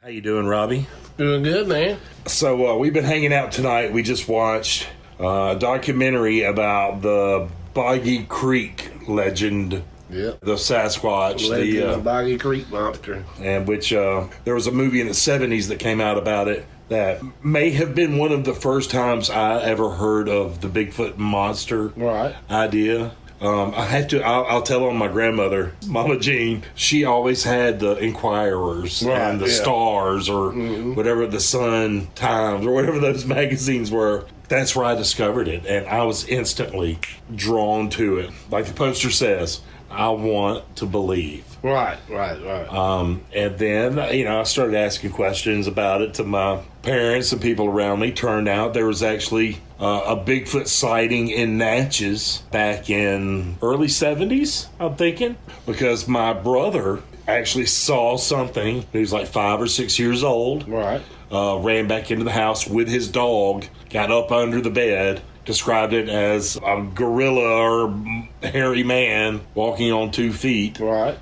How you doing, Robbie? Doing good, man. So we've been hanging out tonight. We just watched a documentary about the Boggy Creek legend, Yep. the Sasquatch, Legend of Boggy Creek Monster. and which there was a movie in the 70s that came out about it that may have been one of the first times I ever heard of the Bigfoot monster Right. idea. I'll tell on my grandmother, Mama Jean. She always had the Inquirers Right, and the yeah. Stars or whatever, the Sun Times or whatever those magazines were. That's where I discovered it, and I was instantly drawn to it. Like the poster says, I want to believe. Right. And then, I started asking questions about it to my parents and people around me. Turned out there was actually a Bigfoot sighting in Natchez back in early 70s, I'm thinking. Because my brother actually saw something. He was like 5 or 6 years old. Right. Ran back into the house with his dog, got up under the bed, described it as a gorilla or hairy man walking on 2 feet. Right.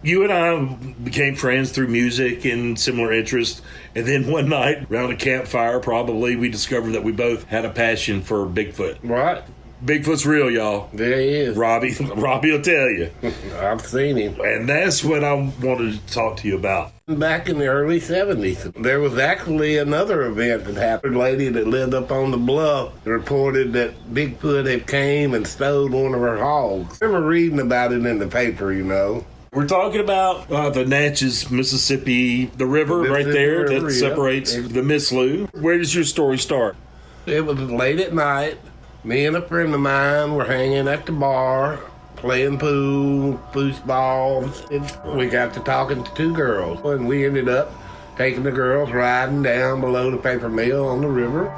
You and I became friends through music and similar interests. And then one night, around a campfire, probably, we discovered that we both had a passion for Bigfoot. Right. Bigfoot's real, y'all. There he is. Robbie will tell you. I've seen him. And that's what I wanted to talk to you about. Back in the early 70s, there was actually another event that happened. A lady that lived up on the bluff reported that Bigfoot had came and stole one of her hogs. I remember reading about it in the paper, We're talking about the Natchez, Mississippi, the river right there River, that yeah. separates the Missoula. Where does your story start? It was late at night. Me and a friend of mine were hanging at the bar, playing pool, foosballs. And we got to talking to 2 girls. And we ended up taking the girls riding down below the paper mill on the river.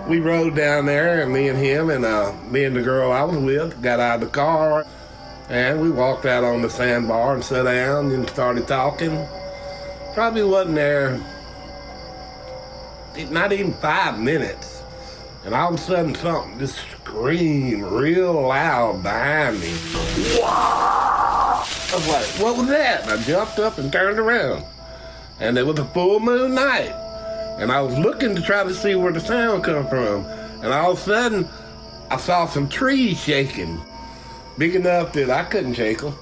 We rode down there, and me and him and me and the girl I was with got out of the car. And we walked out on the sandbar and sat down and started talking. Probably wasn't there not even 5 minutes, and all of a sudden something just screamed real loud behind me. I was like, what was that? And I jumped up and turned around, and it was a full moon night, and I was looking to try to see where the sound come from, and all of a sudden I saw some trees shaking big enough that I couldn't shake them.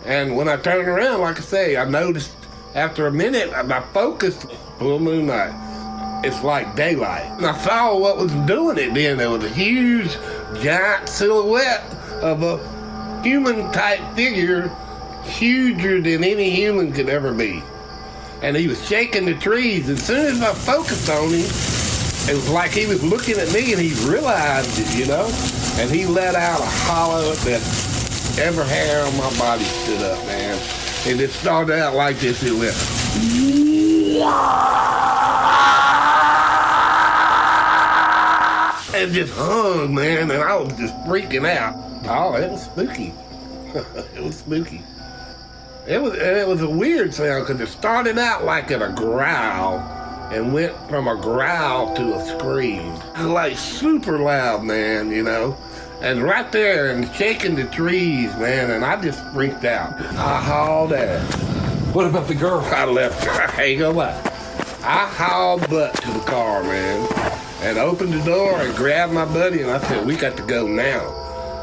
And when I turned around, like I say, I noticed after a minute I focused. Full moon night, it's like daylight. And I saw what was doing it then. There was a huge, giant silhouette of a human-type figure, huger than any human could ever be. And he was shaking the trees. As soon as I focused on him, it was like he was looking at me and he realized it, And he let out a holler that every hair on my body stood up, man. And it started out like this. It went... and just hung, man, and I was just freaking out. Oh, it was spooky. It was spooky. It was a weird sound because it started out like in a growl and went from a growl to a scream. It was like super loud, man, And right there and shaking the trees, man, and I just freaked out. I hauled ass. What about the girl? I left her. I ain't gonna lie. I hauled butt to the car, man, and opened the door and grabbed my buddy, and I said, we got to go now.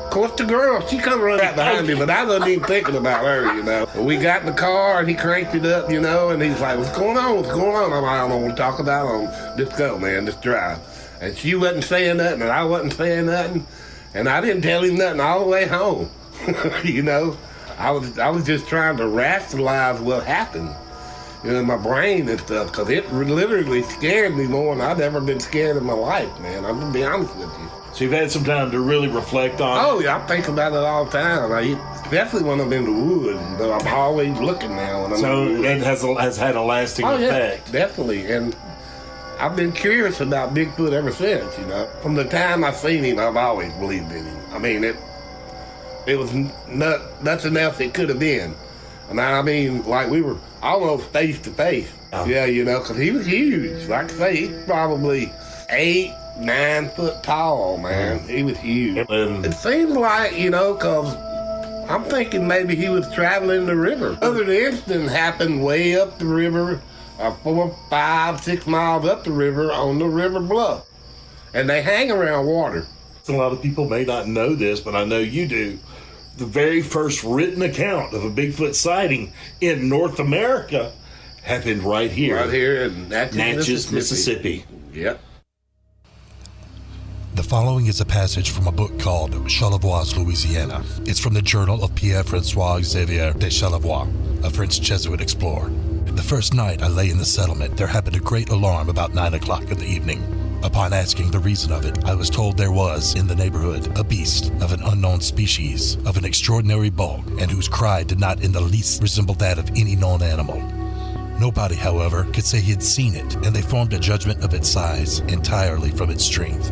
Of course, the girl, she come running out behind me, but I wasn't even thinking about her, We got in the car, and he cranked it up, and he's like, what's going on? What's going on? I'm like, I don't want to talk about it. Just go, man. Just drive. And she wasn't saying nothing, and I wasn't saying nothing, and I didn't tell him nothing all the way home. I was just trying to rationalize what happened. In my brain and stuff, because it literally scared me more than I've ever been scared in my life, man. I'm going to be honest with you. So you've had some time to really reflect on it? Oh, yeah, I think about it all the time. Especially when I'm in the woods. I'm always looking now. When I'm in the woods. It has had a lasting effect. Yeah, definitely. And I've been curious about Bigfoot ever since, From the time I seen him, I've always believed in him. I mean, it was nothing else it could have been. And I mean, like we were almost face to face. Yeah, because he was huge. Like I say, he's probably 8, 9 foot tall, man. He was huge. It seems like, because I'm thinking maybe he was traveling the river. Other incident happened way up the river, 4, 5, 6 miles up the river on the river bluff. And they hang around water. A lot of people may not know this, but I know you do. The very first written account of a Bigfoot sighting in North America happened right here. Right here in Natchez, Mississippi. Yep. The following is a passage from a book called Charlevoix, Louisiana. It's from the journal of Pierre-François Xavier de Charlevoix, a French Jesuit explorer. The first night I lay in the settlement, there happened a great alarm about 9 o'clock in the evening. Upon asking the reason of it, I was told there was, in the neighborhood, a beast of an unknown species, of an extraordinary bulk, and whose cry did not in the least resemble that of any known animal. Nobody, however, could say he had seen it, and they formed a judgment of its size entirely from its strength.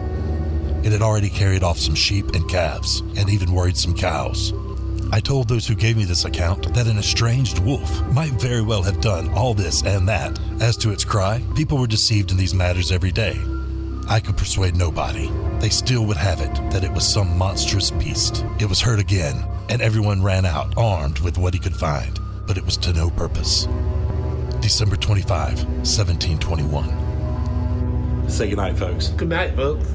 It had already carried off some sheep and calves, and even worried some cows. I told those who gave me this account that an estranged wolf might very well have done all this and that. As to its cry, people were deceived in these matters every day. I could persuade nobody. They still would have it that it was some monstrous beast. It was heard again, and everyone ran out, armed with what he could find, but it was to no purpose. December 25, 1721. Say goodnight, folks. Good night, folks.